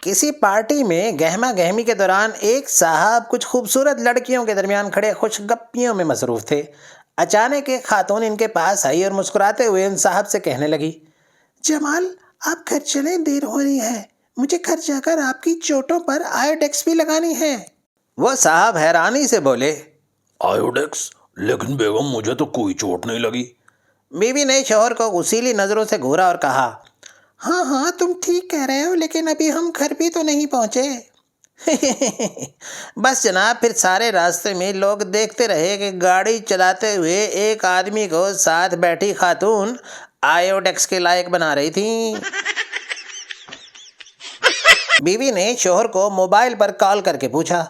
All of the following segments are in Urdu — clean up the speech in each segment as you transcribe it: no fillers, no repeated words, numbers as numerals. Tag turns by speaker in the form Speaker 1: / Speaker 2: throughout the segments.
Speaker 1: کسی پارٹی میں گہما گہمی کے دوران ایک صاحب کچھ خوبصورت لڑکیوں کے درمیان کھڑے خوش گپیوں میں مصروف تھے۔ اچانک ایک خاتون ان کے پاس آئی اور مسکراتے ہوئے ان صاحب سے کہنے لگی، جمال آپ گھر چلیں، دیر ہو رہی ہے، مجھے گھر جا کر آپ کی چوٹوں پر آیوڈیکس بھی لگانی ہے۔ وہ صاحب حیرانی سے بولے،
Speaker 2: آیوڈیکس؟ لیکن بیگم مجھے تو کوئی چوٹ نہیں لگی۔
Speaker 1: بیوی نے شوہر کو غصیلی نظروں سے گھورا اور کہا، ہاں تم ٹھیک کہہ رہے ہو، لیکن ابھی ہم گھر بھی تو نہیں پہنچے۔ بس جناب، پھر سارے راستے میں لوگ دیکھتے رہے کہ گاڑی چلاتے ہوئے ایک آدمی کو ساتھ بیٹھی خاتون آیوڈیکس کے لائق بنا رہی تھی۔ بیوی نے شوہر کو موبائل پر کال کر کے پوچھا،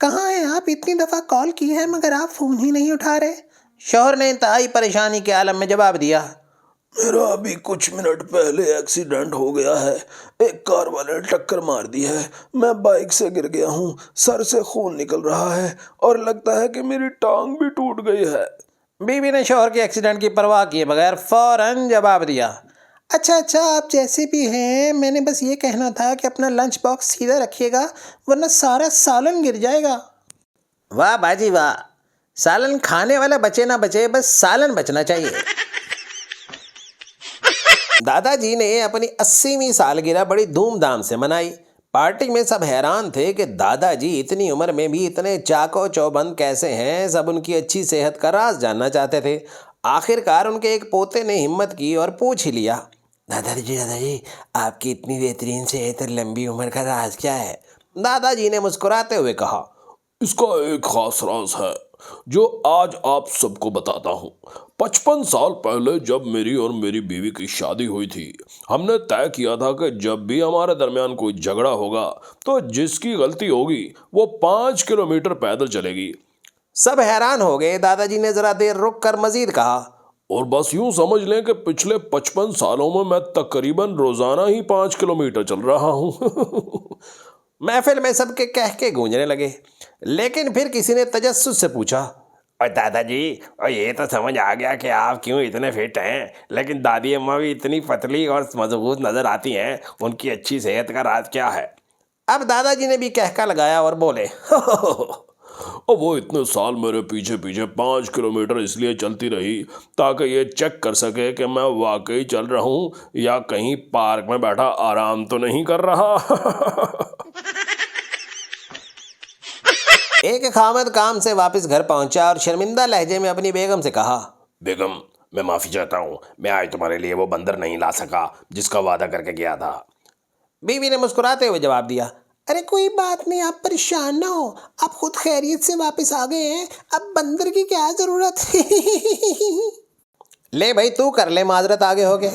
Speaker 1: کہاں ہیں آپ؟ اتنی دفعہ کال کی ہے مگر آپ فون ہی نہیں اٹھا رہے۔ شوہر نے انتہائی پریشانی کے عالم میں جواب دیا،
Speaker 2: میرا ابھی کچھ منٹ پہلے ایکسیڈنٹ ہو گیا ہے، ایک کار والے نے ٹکر مار دی ہے، میں بائک سے گر گیا ہوں، سر سے خون نکل رہا ہے اور لگتا ہے کہ میری ٹانگ بھی ٹوٹ گئی ہے۔
Speaker 1: بیوی نے شوہر کے ایکسیڈنٹ کی پرواہ کیے بغیر فوراً جواب دیا، اچھا آپ جیسے بھی ہیں، میں نے بس یہ کہنا تھا کہ اپنا لنچ باکس سیدھا رکھیے گا ورنہ سارا سالن گر جائے گا۔ واہ باجی واہ، سالن کھانے والا بچے نہ بچے، بس سالن بچنا چاہیے۔ دادا جی نے اپنی 80ویں سالگرہ بڑی دھوم دھام سے منائی۔ پارٹی میں سب حیران تھے کہ دادا جی اتنی عمر میں بھی اتنے چاق و چوبند کیسے ہیں۔ سب ان کی اچھی صحت کا راز جاننا چاہتے تھے۔ آخر کار ان کے ایک پوتے نے ہمت کی اور پوچھ ہی لیا، دادا جی آپ کی اتنی بہترین صحت اور لمبی عمر کا راز کیا ہے؟ دادا جی نے مسکراتے ہوئے کہا،
Speaker 2: اس کا ایک خاص راز ہے جو آج آپ سب کو بتاتا ہوں۔ 55 سال پہلے جب میری اور میری بیوی کی شادی ہوئی تھی، ہم نے طے کیا تھا کہ جب بھی ہمارے درمیان کوئی جھگڑا ہوگا تو جس کی غلطی ہوگی وہ 5 کلومیٹر پیدل چلے گی۔
Speaker 1: سب حیران ہو گئے۔ دادا جی نے ذرا دیر رک کر مزید کہا،
Speaker 2: اور بس یوں سمجھ لیں کہ پچھلے 55 سالوں میں تقریباً روزانہ ہی 5 کلومیٹر چل رہا ہوں۔
Speaker 1: محفل میں سب کے کہہ کے گونجنے لگے، لیکن پھر کسی نے تجسس سے پوچھا، اور دادا جی، اور یہ تو سمجھ آ گیا کہ آپ کیوں اتنے فٹ ہیں، لیکن دادی اماں بھی اتنی پتلی اور مضبوط نظر آتی ہیں، ان کی اچھی صحت کا راز کیا ہے؟ اب دادا جی نے بھی کہکا لگایا اور بولے،
Speaker 2: اور وہ اتنے سال میرے پیچھے 5 کلومیٹر اس لیے چلتی رہی تاکہ یہ چیک کر سکے کہ میں واقعی چل رہا ہوں یا کہیں پارک میں بیٹھا آرام تو نہیں کر رہا۔
Speaker 1: ایک خامد کام سے واپس گھر پہنچا اور شرمندہ لہجے میں اپنی بیگم سے کہا،
Speaker 2: بیگم میں معافی چاہتا ہوں، میں آج تمہارے لیے وہ بندر نہیں لا سکا جس کا وعدہ کر کے گیا تھا۔
Speaker 1: بیوی نے مسکراتے ہوئے جواب دیا، ارے کوئی بات نہیں، آپ پریشان نہ ہو، آپ خود خیریت سے واپس آ گئے ہیں، اب بندر کی کیا ضرورت؟ لے بھائی تو کر لے معذرت، آگے ہو گئے۔